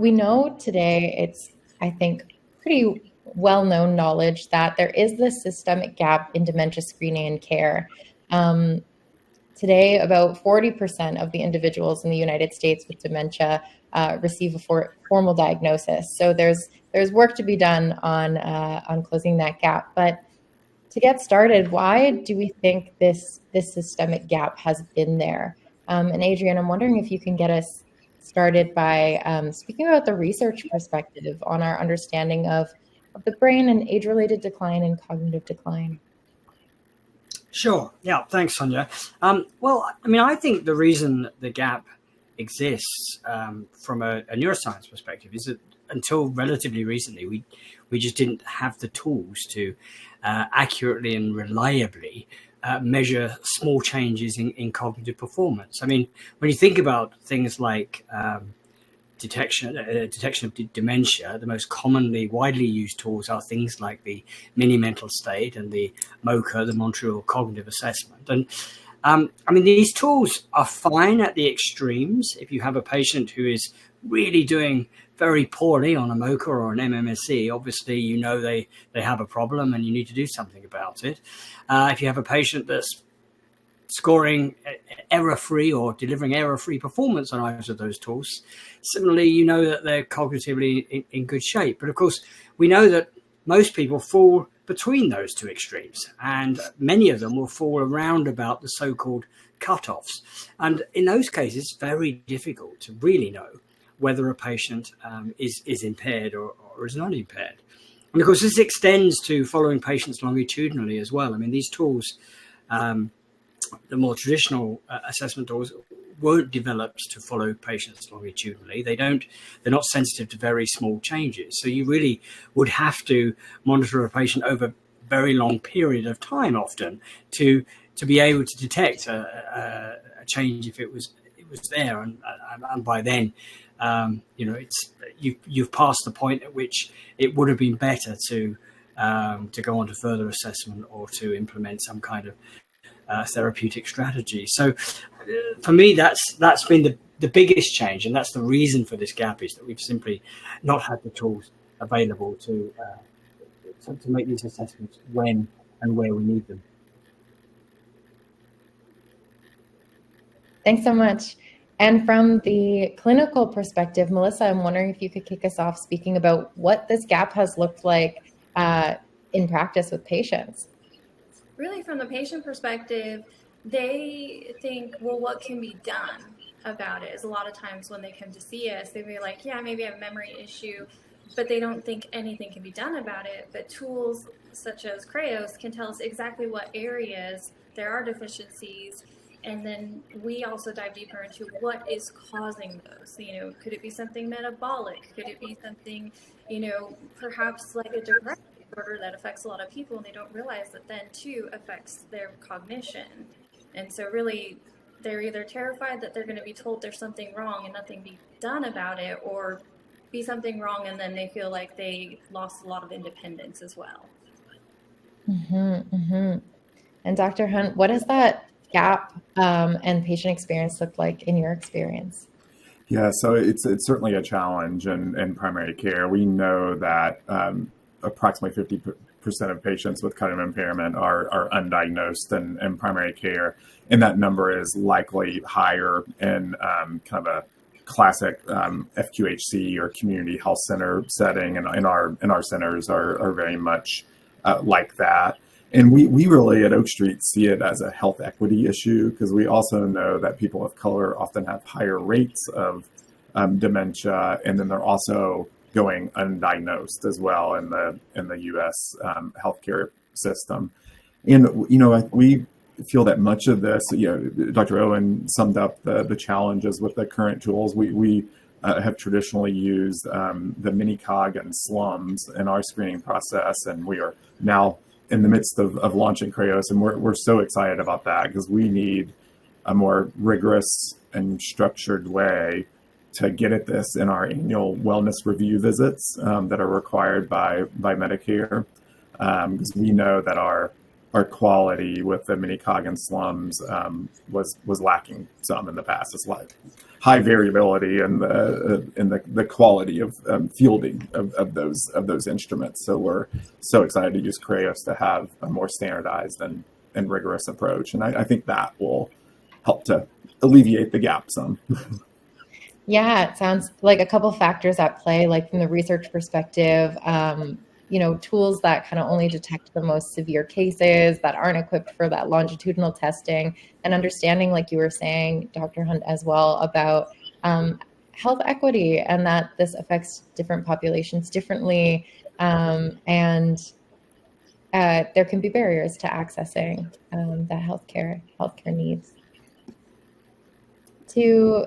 we know today, it's, I think, pretty well-known knowledge that there is this systemic gap in dementia screening and care. Today, about 40% of the individuals in the United States with dementia receive a formal diagnosis. So there's work to be done on closing that gap. But to get started, why do we think this systemic gap has been there? And Adrienne, I'm wondering if you can get us started by speaking about the research perspective on our understanding of the brain and age-related decline and cognitive decline. Sure. Yeah. Thanks, Sonia. Well, I mean, I think the reason the gap exists from a neuroscience perspective is that until relatively recently, we just didn't have the tools to accurately and reliably measure small changes in cognitive performance. I mean, when you think about things like detection of dementia, the most commonly widely used tools are things like the mini mental state and the MoCA, the Montreal Cognitive Assessment. And I mean, these tools are fine at the extremes. If you have a patient who is really doing very poorly on a MoCA or an MMSE, obviously you know they have a problem and you need to do something about it. If you have a patient that's scoring error-free or delivering error-free performance on either of those tools, similarly, you know that they're cognitively in good shape. But of course, we know that most people fall between those two extremes, and many of them will fall around about the so-called cutoffs. And in those cases, it's very difficult to really know whether a patient is impaired or is not impaired. And of course, this extends to following patients longitudinally as well. I mean, these tools, the more traditional assessment tools, weren't developed to follow patients longitudinally. They're not sensitive to very small changes. So you really would have to monitor a patient over a very long period of time often to be able to detect a change if it was there. And by then, you've passed the point at which it would have been better to go on to further assessment or to implement some kind of therapeutic strategy. So for me, that's been the biggest change, and that's the reason for this gap, is that we've simply not had the tools available to make these assessments when and where we need them. Thanks so much. And from the clinical perspective, Melissa, I'm wondering if you could kick us off speaking about what this gap has looked like in practice with patients. Really, from the patient perspective, they think, well, what can be done about it? Is a lot of times when they come to see us, they be like, yeah, maybe I have a memory issue, but they don't think anything can be done about it. But tools such as Creos can tell us exactly what areas there are deficiencies. And then we also dive deeper into what is causing those. Could it be something metabolic? Could it be something, perhaps like a depression disorder that affects a lot of people, and they don't realize that then too affects their cognition. And so really, they're either terrified that they're going to be told there's something wrong and nothing be done about it, or be something wrong and then they feel like they lost a lot of independence as well. And Dr. Hunt, what does that gap and patient experience look like in your experience? Yeah, so it's certainly a challenge in primary care. We know that approximately 50% of patients with cognitive impairment are undiagnosed in primary care, and that number is likely higher in kind of a classic FQHC or community health center setting, and in our centers are very much like that. And we really at Oak Street see it as a health equity issue, because we also know that people of color often have higher rates of dementia, and then they're also going undiagnosed as well in the U.S. Healthcare system. And we feel that much of this, Dr. Owen summed up the challenges with the current tools. We have traditionally used the mini-cog and slums in our screening process, and we are now in the midst of launching Creos, and we're so excited about that, because we need a more rigorous and structured way to get at this in our annual wellness review visits that are required by Medicare, because we know that our quality with the Minnehaha slums was lacking some in the past. It's like high variability in the quality of fielding of those instruments. So we're so excited to use Creos to have a more standardized and rigorous approach, and I think that will help to alleviate the gap some. Yeah, it sounds like a couple factors at play, like from the research perspective, tools that kind of only detect the most severe cases that aren't equipped for that longitudinal testing, and understanding, like you were saying, Dr. Hunt, as well, about health equity and that this affects different populations differently. And there can be barriers to accessing the healthcare needs. To